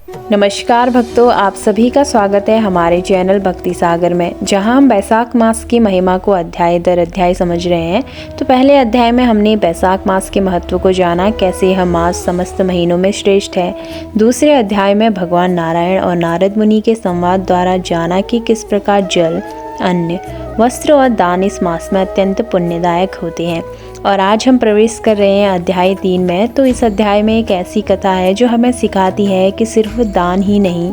नमस्कार भक्तों, आप सभी का स्वागत है हमारे चैनल भक्ति सागर में, जहां हम बैसाख मास की महिमा को अध्याय दर अध्याय समझ रहे हैं। तो पहले अध्याय में हमने बैसाख मास के महत्व को जाना, कैसे यह मास समस्त महीनों में श्रेष्ठ है। दूसरे अध्याय में भगवान नारायण और नारद मुनि के संवाद द्वारा जाना कि किस प्रकार जल, अन्न, वस्त्र और दान इस मास में अत्यंत पुण्यदायक होते हैं। और आज हम प्रवेश कर रहे हैं अध्याय 3 में। तो इस अध्याय में एक ऐसी कथा है जो हमें सिखाती है कि सिर्फ दान ही नहीं,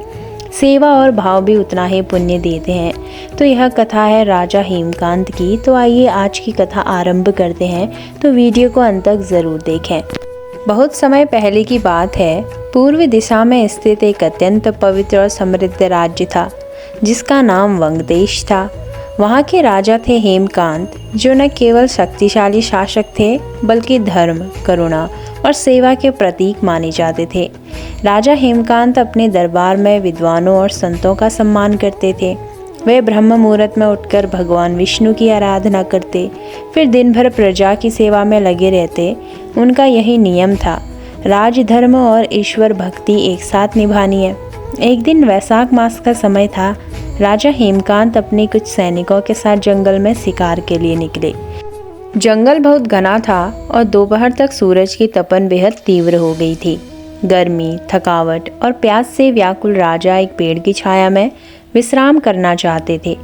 सेवा और भाव भी उतना ही पुण्य देते हैं। तो यह कथा है राजा हेमकांत की। तो आइए आज की कथा आरंभ करते हैं। तो वीडियो को अंत तक ज़रूर देखें। बहुत समय पहले की बात है, पूर्व दिशा में स्थित एक अत्यंत पवित्र और समृद्ध राज्य था जिसका नाम वंग देश था। वहाँ के राजा थे हेमकांत, जो न केवल शक्तिशाली शासक थे बल्कि धर्म, करुणा और सेवा के प्रतीक माने जाते थे। राजा हेमकांत अपने दरबार में विद्वानों और संतों का सम्मान करते थे। वे ब्रह्म मुहूर्त में उठकर भगवान विष्णु की आराधना करते, फिर दिन भर प्रजा की सेवा में लगे रहते। उनका यही नियम था, राजधर्म और ईश्वर भक्ति एक साथ निभानी है। एक दिन वैशाख मास का समय था। राजा हेमकांत अपने कुछ सैनिकों के साथ जंगल में शिकार के लिए निकले। जंगल बहुत घना था और दोपहर तक सूरज की तपन बेहद तीव्र हो गई थी। गर्मी, थकावट और प्यास से व्याकुल राजा एक पेड़ की छाया में विश्राम करना चाहते थे।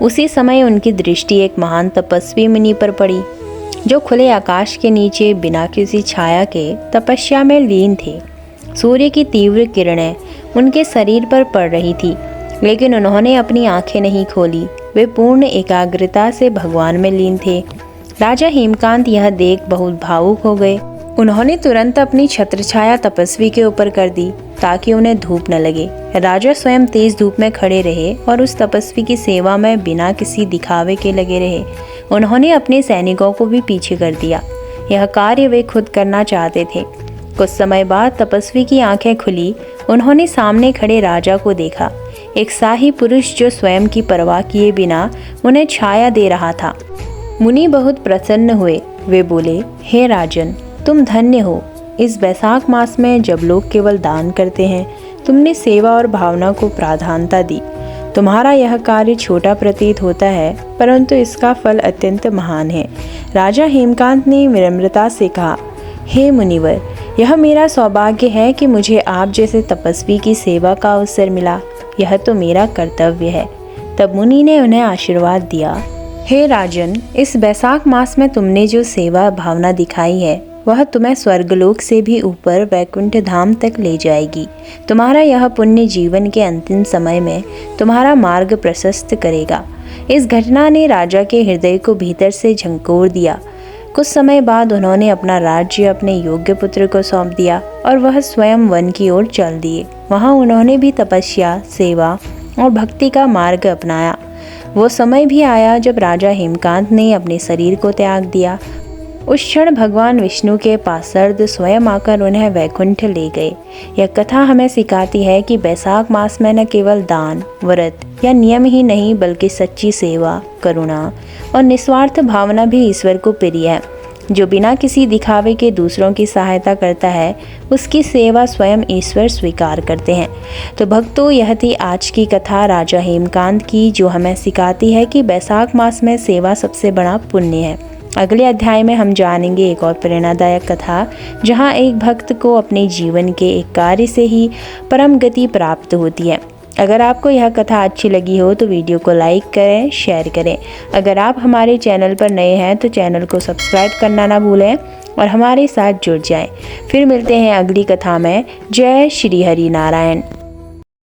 उसी समय उनकी दृष्टि एक महान तपस्वी मुनि पर पड़ी, जो खुले आकाश के नीचे बिना किसी छाया के तपस्या में लीन थे। सूर्य की तीव्र किरणें उनके शरीर पर पड़ रही थी, लेकिन उन्होंने अपनी आंखें नहीं खोली। वे पूर्ण एकाग्रता से भगवान में लीन थे। राजा हेमकांत यह देख बहुत भावुक हो गए। उन्होंने तुरंत अपनी छत्रछाया तपस्वी के ऊपर कर दी ताकि उन्हें धूप न लगे। राजा स्वयं तेज धूप में खड़े रहे और उस तपस्वी की सेवा में बिना किसी दिखावे के लगे रहे। उन्होंने अपने सैनिकों को भी पीछे कर दिया। यह कार्य वे खुद करना चाहते थे। कुछ समय बाद तपस्वी की आंखें खुली। उन्होंने सामने खड़े राजा को देखा, एक शाही पुरुष जो स्वयं की परवाह किए बिना उन्हें छाया दे रहा था। मुनि बहुत प्रसन्न हुए। वे बोले, हे राजन, तुम धन्य हो। इस बैसाख मास में जब लोग केवल दान करते हैं, तुमने सेवा और भावना को प्राधान्यता दी। तुम्हारा यह कार्य छोटा प्रतीत होता है, परंतु इसका फल अत्यंत महान है। राजा हेमकांत ने विनम्रता से कहा, हे मुनिवर, यह मेरा सौभाग्य है कि मुझे आप जैसे तपस्वी की सेवा का अवसर मिला। यह तो मेरा कर्तव्य है। तब मुनि ने उन्हें आशीर्वाद दिया, हे राजन, इस बैसाख मास में तुमने जो सेवा भावना दिखाई है, वह तुम्हें स्वर्गलोक से भी ऊपर वैकुंठ धाम तक ले जाएगी। तुम्हारा यह पुण्य जीवन के अंतिम समय में तुम्हारा मार्ग प्रशस्त करेगा। इस घटना ने राजा के हृदय को भीतर से झंकोर दिया। कुछ समय बाद उन्होंने अपना राज्य अपने योग्य पुत्र को सौंप दिया और वह स्वयं वन की ओर चल दिए। वहाँ उन्होंने भी तपस्या, सेवा और भक्ति का मार्ग अपनाया। वो समय भी आया जब राजा हेमकांत ने अपने शरीर को त्याग दिया। उस क्षण भगवान विष्णु के पार्षद स्वयं आकर उन्हें वैकुंठ ले गए। यह कथा हमें सिखाती है कि बैसाख मास में न केवल दान, व्रत या नियम ही नहीं, बल्कि सच्ची सेवा, करुणा और निस्वार्थ भावना भी ईश्वर को प्रिय है। जो बिना किसी दिखावे के दूसरों की सहायता करता है, उसकी सेवा स्वयं ईश्वर स्वीकार करते हैं। तो भक्तों, यह थी आज की कथा राजा हेमकांत की, जो हमें सिखाती है कि बैसाख मास में सेवा सबसे बड़ा पुण्य है। अगले अध्याय में हम जानेंगे एक और प्रेरणादायक कथा, जहां एक भक्त को अपने जीवन के एक कार्य से ही परम गति प्राप्त होती है। अगर आपको यह कथा अच्छी लगी हो तो वीडियो को लाइक करें, शेयर करें। अगर आप हमारे चैनल पर नए हैं तो चैनल को सब्सक्राइब करना ना भूलें और हमारे साथ जुड़ जाएं। फिर मिलते हैं अगली कथा में। जय श्री हरि नारायण।